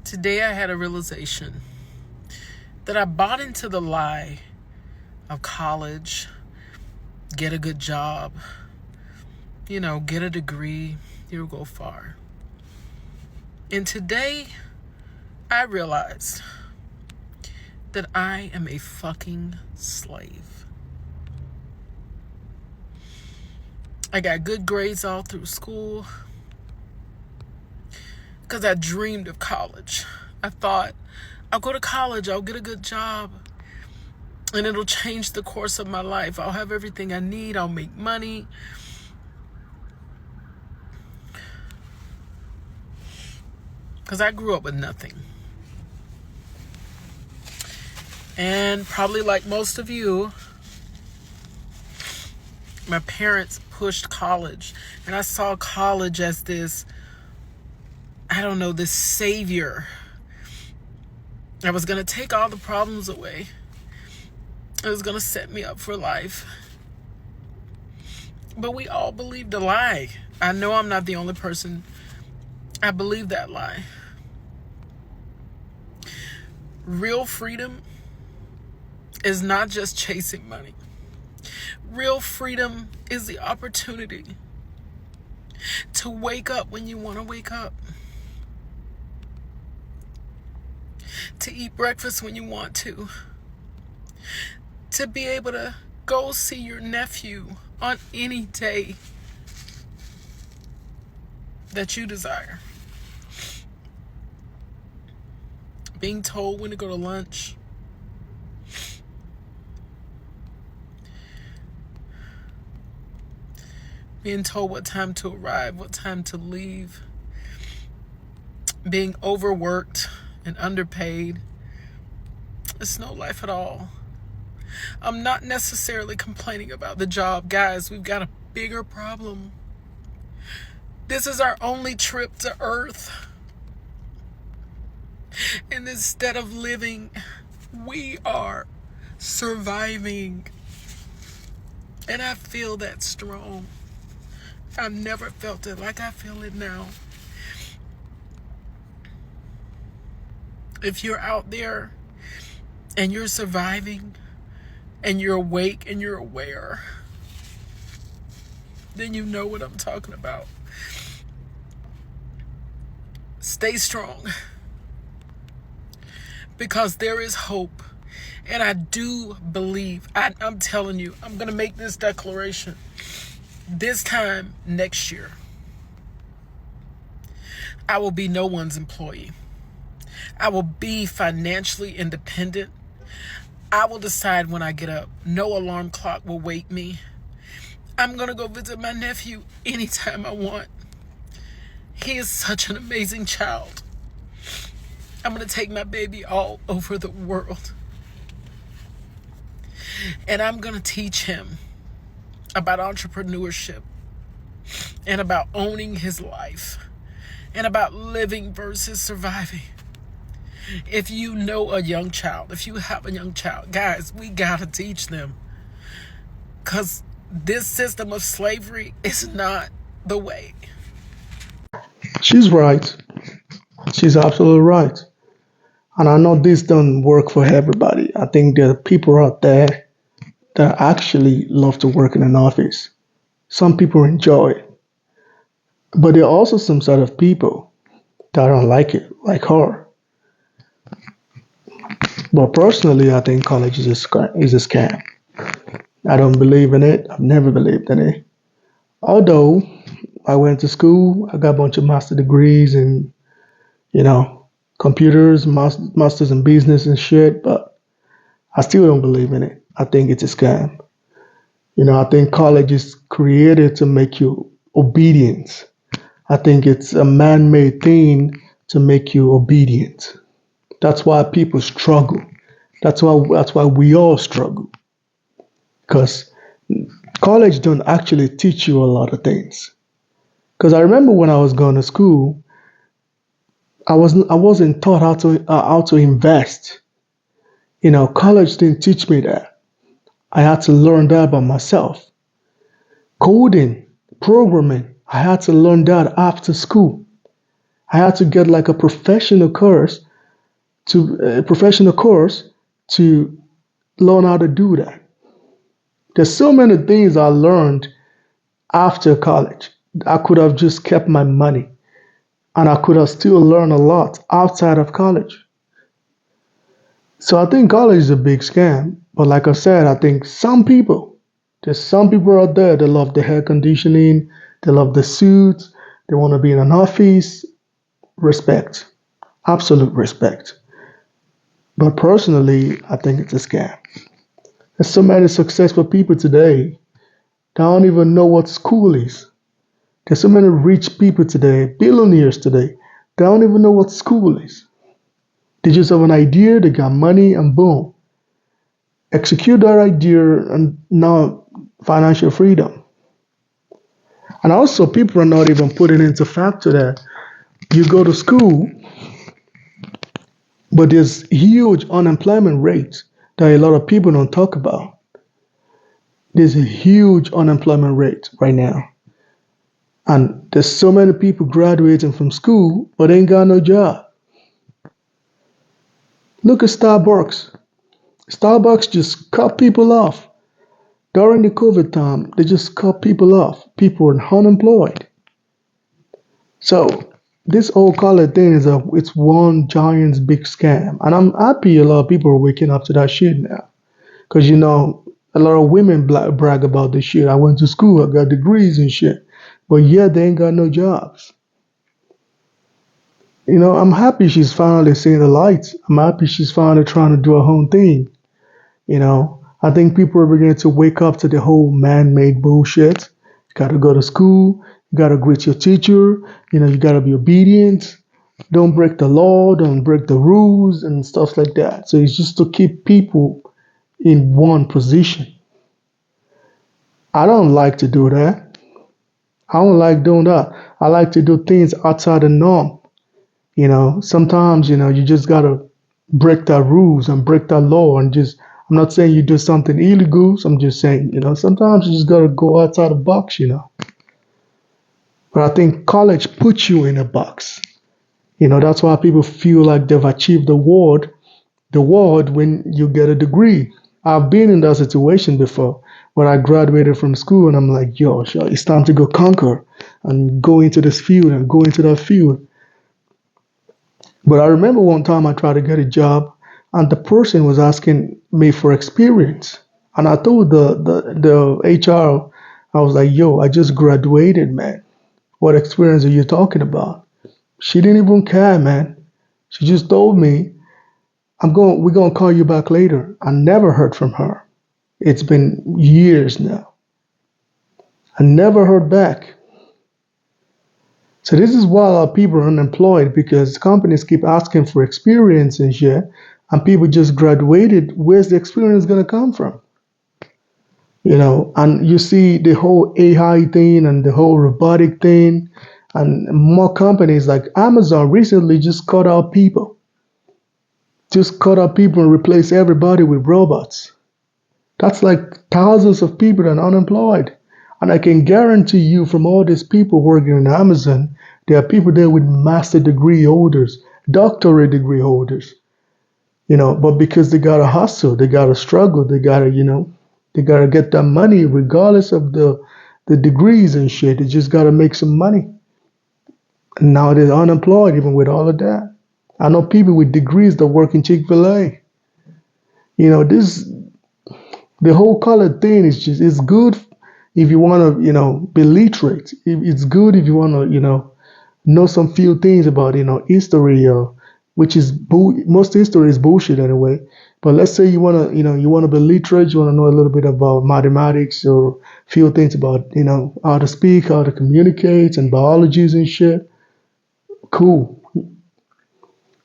Today I had a realization that I bought into the lie of college, get a good job, get a degree, you'll go far. And today I realized that I am a fucking slave. I got good grades all through school because I dreamed of college. I thought, I'll go to college, I'll get a good job, and it'll change the course of my life. I'll have everything I need, I'll make money. Because I grew up with nothing. And probably like most of you, my parents pushed college. And I saw college as this, this savior. I was going to take all the problems away. It was going to set me up for life. But we all believed a lie. I know I'm not the only person. I believe that lie. Real freedom is not just chasing money. Real freedom is the opportunity to wake up when you want to wake up. To eat breakfast when you want to. To be able to go see your nephew on any day that you desire. Being told when to go to lunch. Being told what time to arrive, what time to leave. Being overworked and underpaid. It's no life at all. I'm not necessarily complaining about the job. Guys, we've got a bigger problem. This is our only trip to Earth. And instead of living, we are surviving. And I feel that strong. I've never felt it like I feel it now. If you're out there and you're surviving and you're awake and you're aware, then you know what I'm talking about. Stay strong. Because there is hope. And I do believe, I'm telling you, I'm going to make this declaration. This time next year, I will be no one's employee. I will be financially independent. I will decide when I get up. No alarm clock will wake me. I'm going to go visit my nephew anytime I want. He is such an amazing child. I'm going to take my baby all over the world. And I'm going to teach him about entrepreneurship and about owning his life and about living versus surviving. If you know a young child, if you have a young child, guys, we got to teach them. Because this system of slavery is not the way. She's right. She's absolutely right. And I know this doesn't work for everybody. I think there are people out there that actually love to work in an office. Some people enjoy it. But there are also some sort of people that don't like it, like her. But personally, I think college is a scam. I don't believe in it. I've never believed in it. Although I went to school, I got a bunch of master degrees in, you know, computers, masters in business and shit, but I still don't believe in it. I think it's a scam. I think college is created to make you obedient. I think it's a man-made thing to make you obedient. That's why people struggle. That's why we all struggle. Because college don't actually teach you a lot of things. Because I remember when I was going to school, I wasn't taught how to invest. College didn't teach me that. I had to learn that by myself. Coding, programming, I had to learn that after school. I had to get like a professional course to learn how to do that. There's so many things I learned after college. I could have just kept my money and I could have still learned a lot outside of college. So I think college is a big scam. But like I said, I think there's some people out there that love the air conditioning, they love the suits, they want to be in an office. Respect, absolute respect. But personally, I think it's a scam. There's so many successful people today that don't even know what school is. There's so many rich people today, billionaires today, they don't even know what school is. They just have an idea, they got money, and boom, execute that idea, and now financial freedom. And also, people are not even putting into factor that you go to school, but there's huge unemployment rates that a lot of people don't talk about. There's a huge unemployment rate right now. And there's so many people graduating from school, but ain't got no job. Look at Starbucks. Starbucks just cut people off. During the COVID time, they just cut people off. People are unemployed. So this whole college thing it's one giant big scam. And I'm happy a lot of people are waking up to that shit now. Because a lot of women brag about this shit. I went to school, I got degrees and shit. But yet they ain't got no jobs. I'm happy she's finally seeing the light. I'm happy she's finally trying to do her own thing. I think people are beginning to wake up to the whole man-made bullshit. You gotta go to school. You gotta greet your teacher. You gotta be obedient. Don't break the law. Don't break the rules and stuff like that. So it's just to keep people in one position. I don't like to do that. I don't like doing that. I like to do things outside the norm. Sometimes, you just gotta break that rules and break that law and just, I'm not saying you do something illegal. So I'm just saying, sometimes you just gotta go outside the box. But I think college puts you in a box. That's why people feel like they've achieved the world when you get a degree. I've been in that situation before when I graduated from school and I'm like, yo, sure, it's time to go conquer and go into this field and go into that field. But I remember one time I tried to get a job and the person was asking me for experience. And I told the HR, I was like, yo, I just graduated, man. What experience are you talking about? She didn't even care, man. She just told me, we're gonna call you back later. I never heard from her. It's been years now. I never heard back. So this is why a lot of people are unemployed because companies keep asking for experience and shit, and people just graduated. Where's the experience gonna come from? And you see the whole AI thing and the whole robotic thing, and more companies like Amazon recently just cut out people and replace everybody with robots. That's like thousands of people that are unemployed. And I can guarantee you from all these people working in Amazon, there are people there with master degree holders, doctorate degree holders. But because they gotta hustle, they gotta struggle, they gotta get that money regardless of the degrees and shit. They just gotta make some money. And now they're unemployed even with all of that. I know people with degrees that work in Chick-fil-A. This the whole color thing is just it's good if you want to be literate. It's good if you want to know some few things about history, which is most history is bullshit anyway. But let's say you want to be literate, you want to know a little bit about mathematics or few things about how to speak, how to communicate, and biologies and shit. Cool.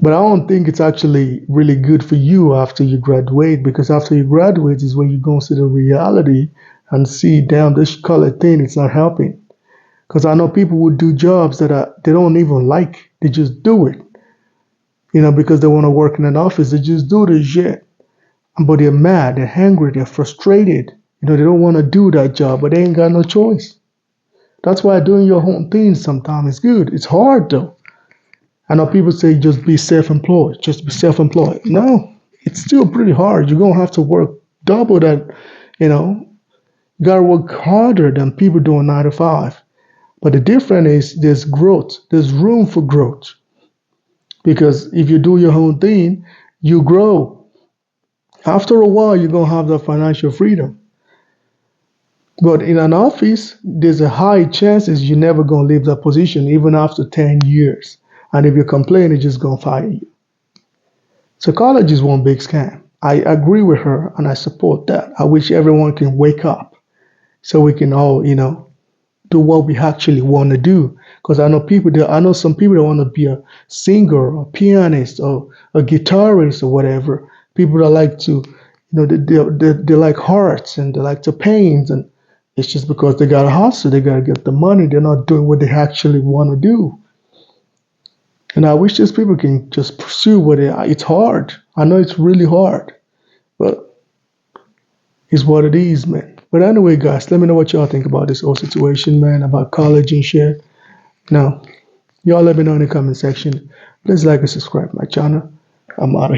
But I don't think it's actually really good for you after you graduate because after you graduate is when you go see the reality and see, damn, this color thing, it's not helping. Because I know people would do jobs they don't even like. They just do it, because they want to work in an office. They just do this shit. But they're mad, they're angry, they're frustrated. They don't want to do that job, but they ain't got no choice. That's why doing your own thing sometimes is good. It's hard though. I know people say just be self-employed, just be self-employed. No, it's still pretty hard. You're gonna have to work double that, you know, you gotta work harder than people doing 9 to 5. But the difference is there's growth, there's room for growth. Because if you do your own thing, you grow. After a while, you're gonna have the financial freedom. But in an office, there's a high chances you're never gonna leave that position even after 10 years. And if you complain, they're just gonna fire you. So college is one big scam. I agree with her and I support that. I wish everyone can wake up so we can all, do what we actually want to do. Because I know some people that want to be a singer or pianist or a guitarist or whatever. People that like to, they like arts and they like to paint, and it's just because they got to hustle, they got to get the money. They're not doing what they actually want to do. And I wish these people can just pursue it's hard. I know it's really hard, but it's what it is, man. But anyway, guys, let me know what y'all think about this whole situation, man, about college and shit. Now, y'all let me know in the comment section. Please like and subscribe to my channel. I'm out of here.